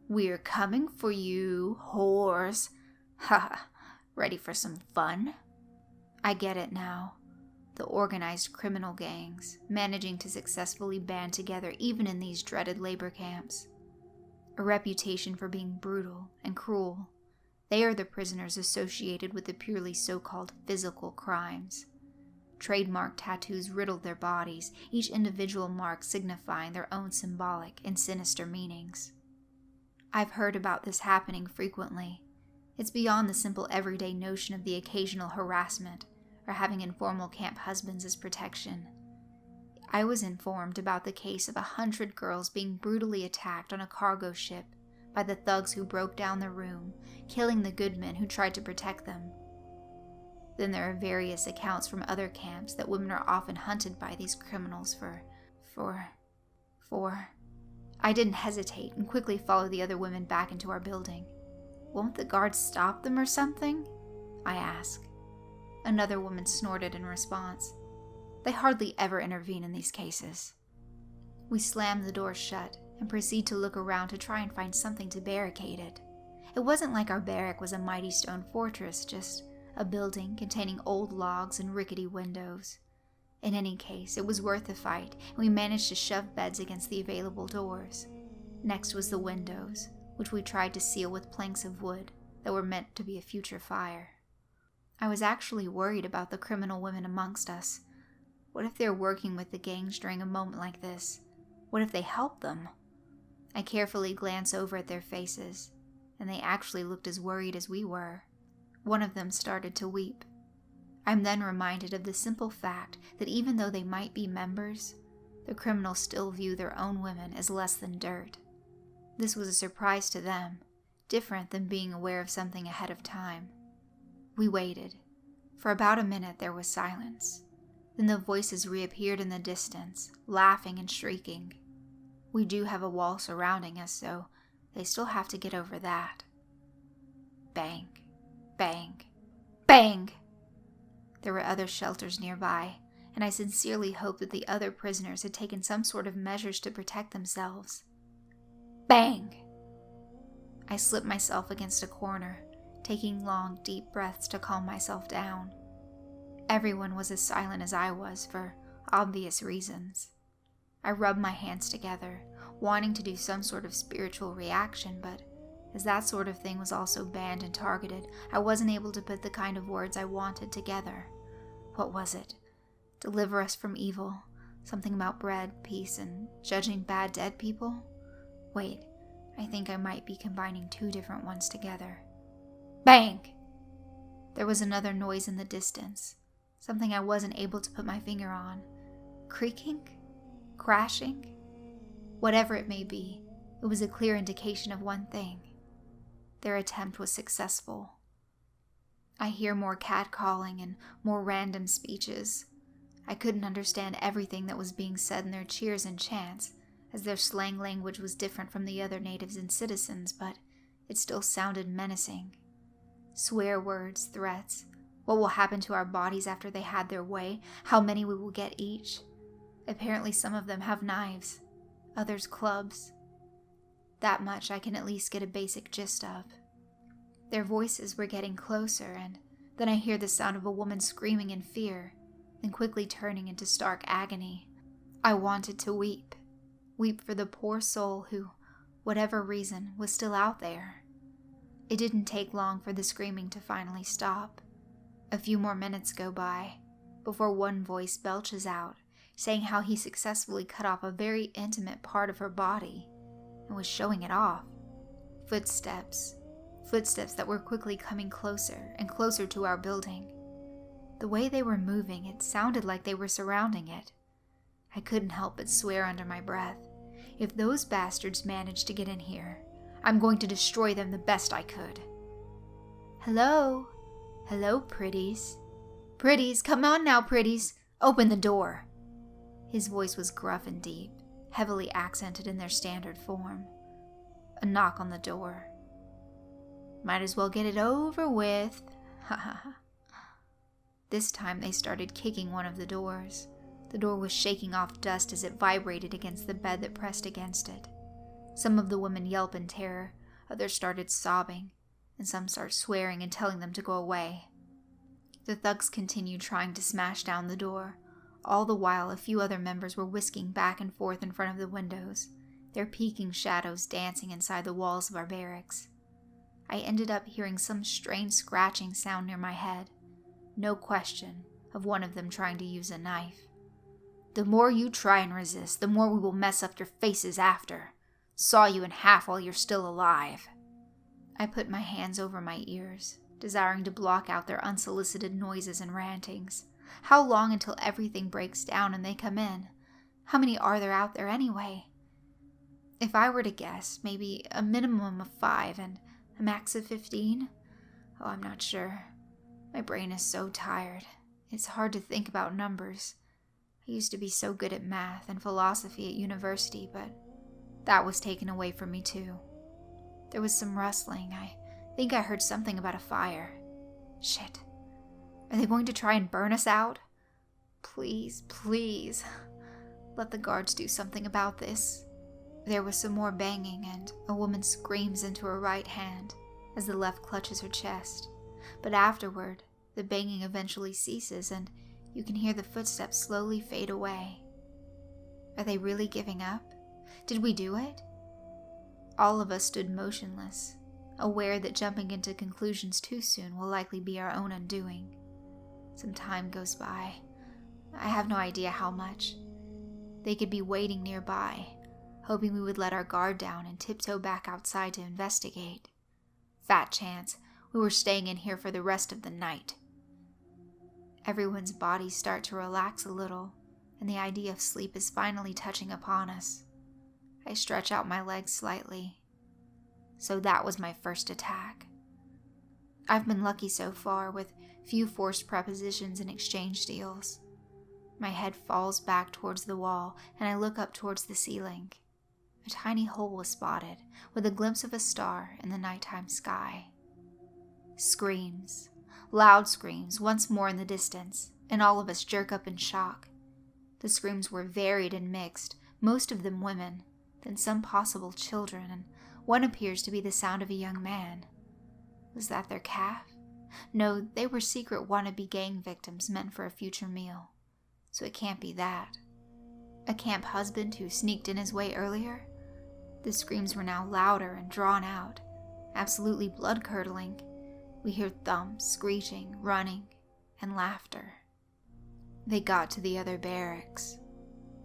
"We're coming for you, whores. Ha! Ready for some fun?" I get it now. The organized criminal gangs, managing to successfully band together even in these dreaded labor camps. A reputation for being brutal and cruel. They are the prisoners associated with the purely so-called physical crimes. Trademark tattoos riddled their bodies, each individual mark signifying their own symbolic and sinister meanings. I've heard about this happening frequently. It's beyond the simple everyday notion of the occasional harassment or having informal camp husbands as protection. I was informed about the case of 100 girls being brutally attacked on a cargo ship by the thugs who broke down the room, killing the good men who tried to protect them. Then there are various accounts from other camps that women are often hunted by these criminals for. I didn't hesitate and quickly followed the other women back into our building. "Won't the guards stop them or something?" I asked. Another woman snorted in response. "They hardly ever intervene in these cases." We slam the door shut and proceed to look around to try and find something to barricade it. It wasn't like our barrack was a mighty stone fortress, just a building containing old logs and rickety windows. In any case, it was worth the fight, and we managed to shove beds against the available doors. Next was the windows, which we tried to seal with planks of wood that were meant to be a future fire. I was actually worried about the criminal women amongst us. What if they're working with the gangs during a moment like this? What if they help them? I carefully glanced over at their faces, and they actually looked as worried as we were. One of them started to weep. I'm then reminded of the simple fact that even though they might be members, the criminals still view their own women as less than dirt. This was a surprise to them, different than being aware of something ahead of time. We waited. For about a minute there was silence. Then the voices reappeared in the distance, laughing and shrieking. We do have a wall surrounding us, so they still have to get over that. Bang, bang, bang! There were other shelters nearby, and I sincerely hoped that the other prisoners had taken some sort of measures to protect themselves. Bang! I slipped myself against a corner, taking long, deep breaths to calm myself down. Everyone was as silent as I was, for obvious reasons. I rubbed my hands together, wanting to do some sort of spiritual reaction, but as that sort of thing was also banned and targeted, I wasn't able to put the kind of words I wanted together. What was it? Deliver us from evil. Something about bread, peace, and judging bad dead people? Wait, I think I might be combining two different ones together. Bang! There was another noise in the distance, something I wasn't able to put my finger on. Creaking? Crashing? Whatever it may be, it was a clear indication of one thing. Their attempt was successful. I hear more catcalling and more random speeches. I couldn't understand everything that was being said in their cheers and chants, as their slang language was different from the other natives and citizens, but it still sounded menacing. Swear words, threats, what will happen to our bodies after they had their way, how many we will get each. Apparently some of them have knives, others clubs. That much I can at least get a basic gist of. Their voices were getting closer, and then I hear the sound of a woman screaming in fear, then quickly turning into stark agony. I wanted to weep for the poor soul who, whatever reason, was still out there. It didn't take long for the screaming to finally stop. A few more minutes go by, before one voice belches out, saying how he successfully cut off a very intimate part of her body, and was showing it off. Footsteps that were quickly coming closer and closer to our building. The way they were moving, it sounded like they were surrounding it. I couldn't help but swear under my breath, if those bastards managed to get in here, I'm going to destroy them the best I could. Hello? Hello, pretties. Pretties, come on now, pretties. Open the door. His voice was gruff and deep, heavily accented in their standard form. A knock on the door. Might as well get it over with. Ha ha ha. This time they started kicking one of the doors. The door was shaking off dust as it vibrated against the bed that pressed against it. Some of the women yelped in terror, others started sobbing, and some started swearing and telling them to go away. The thugs continued trying to smash down the door. All the while, a few other members were whisking back and forth in front of the windows, their peeking shadows dancing inside the walls of our barracks. I ended up hearing some strange scratching sound near my head. No question of one of them trying to use a knife. The more you try and resist, the more we will mess up your faces after. Saw you in half while you're still alive. I put my hands over my ears, desiring to block out their unsolicited noises and rantings. How long until everything breaks down and they come in? How many are there out there anyway? If I were to guess, maybe a minimum of 5 and a max of 15? Oh, I'm not sure. My brain is so tired. It's hard to think about numbers. I used to be so good at math and philosophy at university, but that was taken away from me too. There was some rustling. I think I heard something about a fire. Shit. Are they going to try and burn us out? Please, please. Let the guards do something about this. There was some more banging, and a woman screams into her right hand as the left clutches her chest. But afterward, the banging eventually ceases, and you can hear the footsteps slowly fade away. Are they really giving up? Did we do it? All of us stood motionless, aware that jumping into conclusions too soon will likely be our own undoing. Some time goes by. I have no idea how much. They could be waiting nearby, hoping we would let our guard down and tiptoe back outside to investigate. Fat chance we were staying in here for the rest of the night. Everyone's bodies start to relax a little, and the idea of sleep is finally touching upon us. I stretch out my legs slightly. So that was my first attack. I've been lucky so far, with few forced prepositions and exchange deals. My head falls back towards the wall, and I look up towards the ceiling. A tiny hole was spotted, with a glimpse of a star in the nighttime sky. Screams. Loud screams, once more in the distance, and all of us jerk up in shock. The screams were varied and mixed, most of them women, then some possible children, and one appears to be the sound of a young man. Was that their calf? No, they were secret wannabe gang victims meant for a future meal, so it can't be that. A camp husband who sneaked in his way earlier? The screams were now louder and drawn out, absolutely blood-curdling. We hear thumps, screeching, running, and laughter. They got to the other barracks.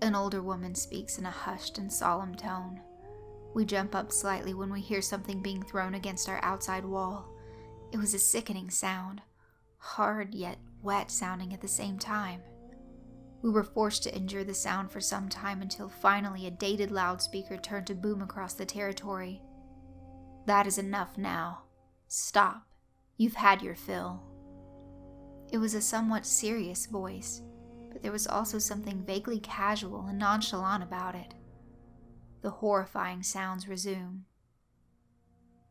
An older woman speaks in a hushed and solemn tone. We jump up slightly when we hear something being thrown against our outside wall. It was a sickening sound, hard yet wet sounding at the same time. We were forced to endure the sound for some time until finally a dated loudspeaker turned to boom across the territory. That is enough now. "Stop. You've had your fill." It was a somewhat serious voice, but there was also something vaguely casual and nonchalant about it. The horrifying sounds resume.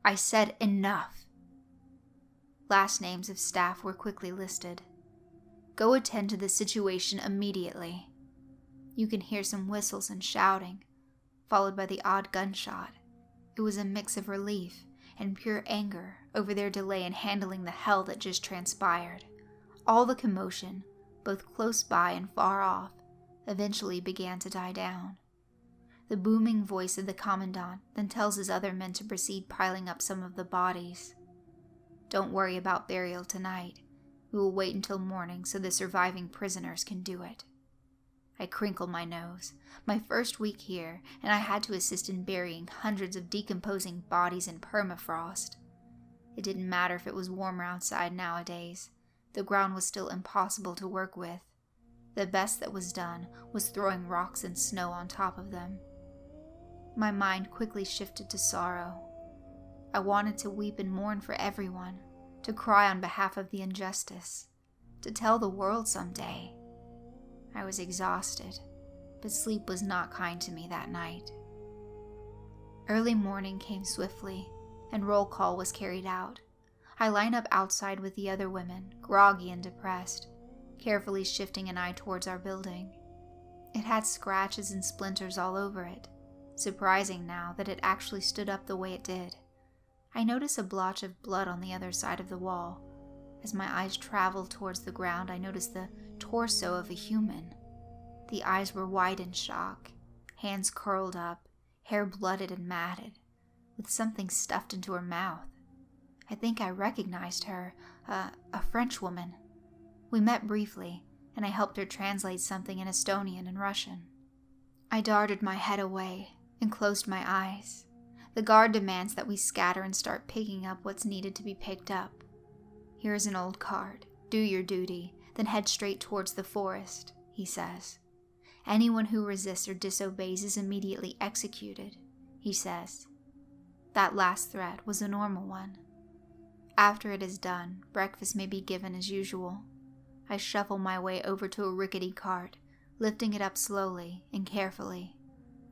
"I said enough." Last names of staff were quickly listed. "Go attend to the situation immediately." You can hear some whistles and shouting, followed by the odd gunshot. It was a mix of relief and pure anger over their delay in handling the hell that just transpired. All the commotion, both close by and far off, eventually began to die down. The booming voice of the commandant then tells his other men to proceed piling up some of the bodies. "Don't worry about burial tonight. We will wait until morning so the surviving prisoners can do it." I crinkle my nose. My first week here, and I had to assist in burying hundreds of decomposing bodies in permafrost. It didn't matter if it was warmer outside nowadays. The ground was still impossible to work with. The best that was done was throwing rocks and snow on top of them. My mind quickly shifted to sorrow. I wanted to weep and mourn for everyone, to cry on behalf of the injustice, to tell the world someday. I was exhausted, but sleep was not kind to me that night. Early morning came swiftly, and roll call was carried out. I lined up outside with the other women, groggy and depressed, carefully shifting an eye towards our building. It had scratches and splinters all over it, surprising now that it actually stood up the way it did. I noticed a blotch of blood on the other side of the wall. As my eyes traveled towards the ground, I noticed the torso of a human. The eyes were wide in shock, hands curled up, hair blooded and matted, with something stuffed into her mouth. I think I recognized her, a French woman. We met briefly, and I helped her translate something in Estonian and Russian. I darted my head away and closed my eyes. The guard demands that we scatter and start picking up what's needed to be picked up. "Here is an old card. Do your duty, then head straight towards the forest," he says. "Anyone who resists or disobeys is immediately executed," he says. That last threat was a normal one. After it is done, breakfast may be given as usual. I shuffle my way over to a rickety cart, lifting it up slowly and carefully.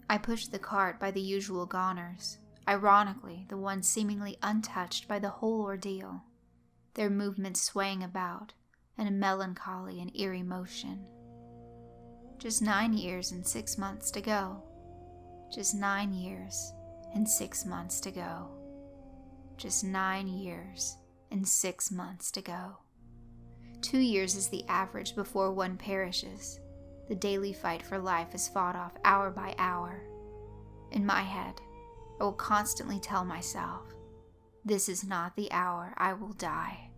I push the cart by the usual goners, ironically the ones seemingly untouched by the whole ordeal, their movements swaying about in a melancholy and eerie motion. Just 9 years and 6 months to go. Just 9 years and 6 months to go. Just 9 years and 6 months to go. 2 years is the average before one perishes. The daily fight for life is fought off hour by hour. In my head, I will constantly tell myself, this is not the hour I will die.